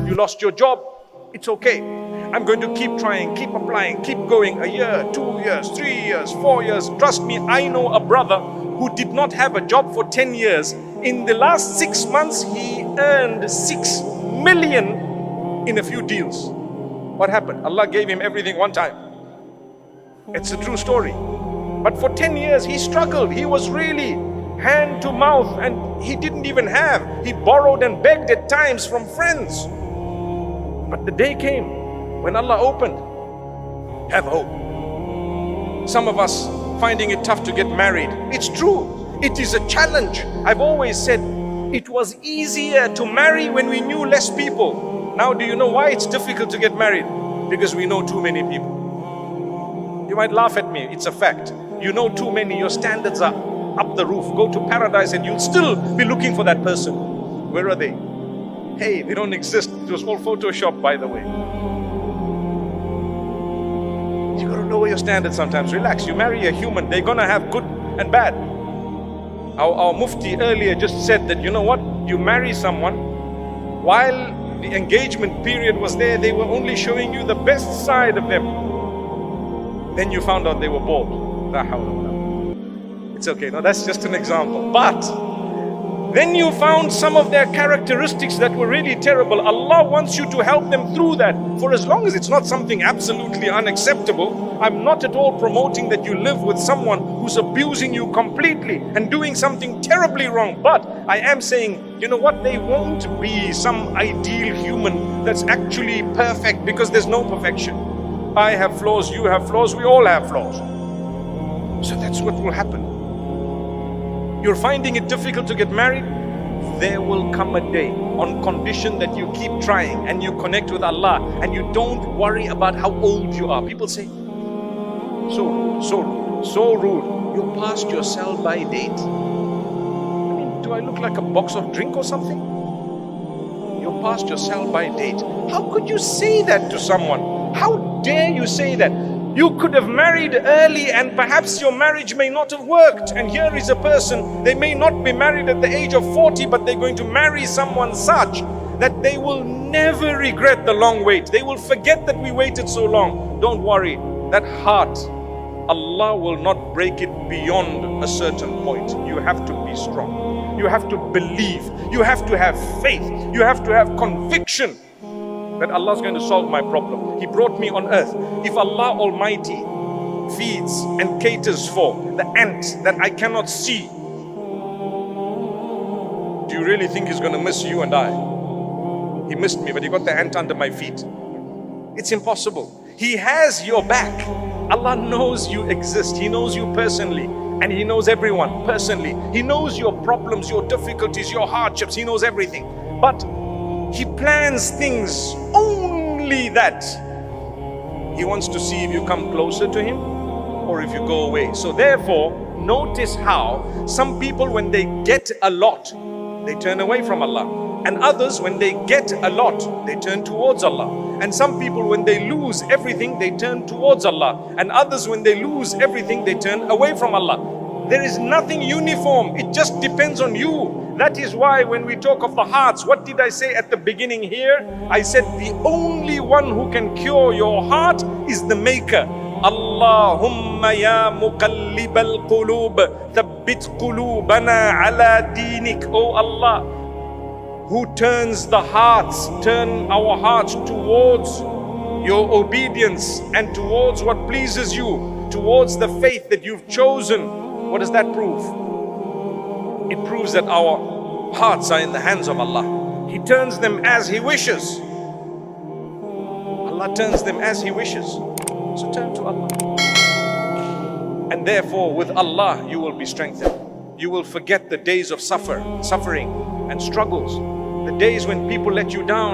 You lost your job, it's okay. I'm going to keep trying, keep applying, keep going. A year, 2 years, 3 years, 4 years. Trust me, I know a brother who did not have a job for 10 years. In the last 6 months, he earned 6 million in a few deals. What happened? Allah gave him everything one time. It's a true story. But for 10 years, he struggled. He was really hand to mouth, and he didn't even have. He borrowed and begged at times from friends. But the day came when Allah opened. Have hope. Some of us finding it tough to get married. It's true. It is a challenge. I've always said it was easier to marry when we knew less people. Now do you know why it's difficult to get married? Because we know too many people. You might laugh at me, it's a fact. You know too many, your standards are up the roof. Go to paradise and you'll still be looking for that person. Where are they? Hey, they don't exist. It was all Photoshop, by the way. You gotta lower your standards sometimes. Relax. You marry a human, they're gonna have good and bad. Our Mufti earlier just said that, you know what? You marry someone, while the engagement period was there, they were only showing you the best side of them. Then you found out they were bald. It's okay, no, that's just an example. But then you found some of their characteristics that were really terrible. Allah wants you to help them through that. For as long as it's not something absolutely unacceptable, I'm not at all promoting that you live with someone who's abusing you completely and doing something terribly wrong. But I am saying, you know what, they won't be some ideal human that's actually perfect, because there's no perfection. I have flaws, you have flaws, we all have flaws. So that's what will happen. You're finding it difficult to get married? There will come a day, on condition that you keep trying and you connect with Allah and you don't worry about how old you are. People say, so rude, so rude, so rude. You're past your sell-by date. I mean, do I look like a box of drink or something? You're past your sell-by date. How could you say that to someone? How dare you say that? You could have married early and perhaps your marriage may not have worked. And here is a person, they may not be married at the age of 40, but they're going to marry someone such that they will never regret the long wait. They will forget that we waited so long. Don't worry, that heart, Allah will not break it beyond a certain point. You have to be strong. You have to believe. You have to have faith. You have to have conviction that Allah is going to solve my problem. He brought me on earth. If Allah Almighty feeds and caters for the ant that I cannot see, do you really think He's going to miss you and I? He missed me, but He got the ant under my feet. It's impossible. He has your back. Allah knows you exist. He knows you personally, and He knows everyone personally. He knows your problems, your difficulties, your hardships. He knows everything. But He plans things only that He wants to see if you come closer to Him or if you go away. So therefore, notice how some people, when they get a lot, they turn away from Allah. And others, when they get a lot, they turn towards Allah. And some people, when they lose everything, they turn towards Allah. And others, when they lose everything, they turn away from Allah. There is nothing uniform. It just depends on you. That is why when we talk of the hearts, what did I say at the beginning here? I said the only one who can cure your heart is the Maker. Allahumma ya muqallibal qulub, thabbit qulubana ala dinik. Oh Allah, who turns the hearts, turn our hearts towards your obedience and towards what pleases you, towards the faith that you've chosen. What does that prove? It proves that our hearts are in the hands of Allah. He turns them as He wishes. Allah turns them as He wishes. So turn to Allah. And therefore with Allah you will be strengthened. You will forget the days of suffering and struggles. The days when people let you down.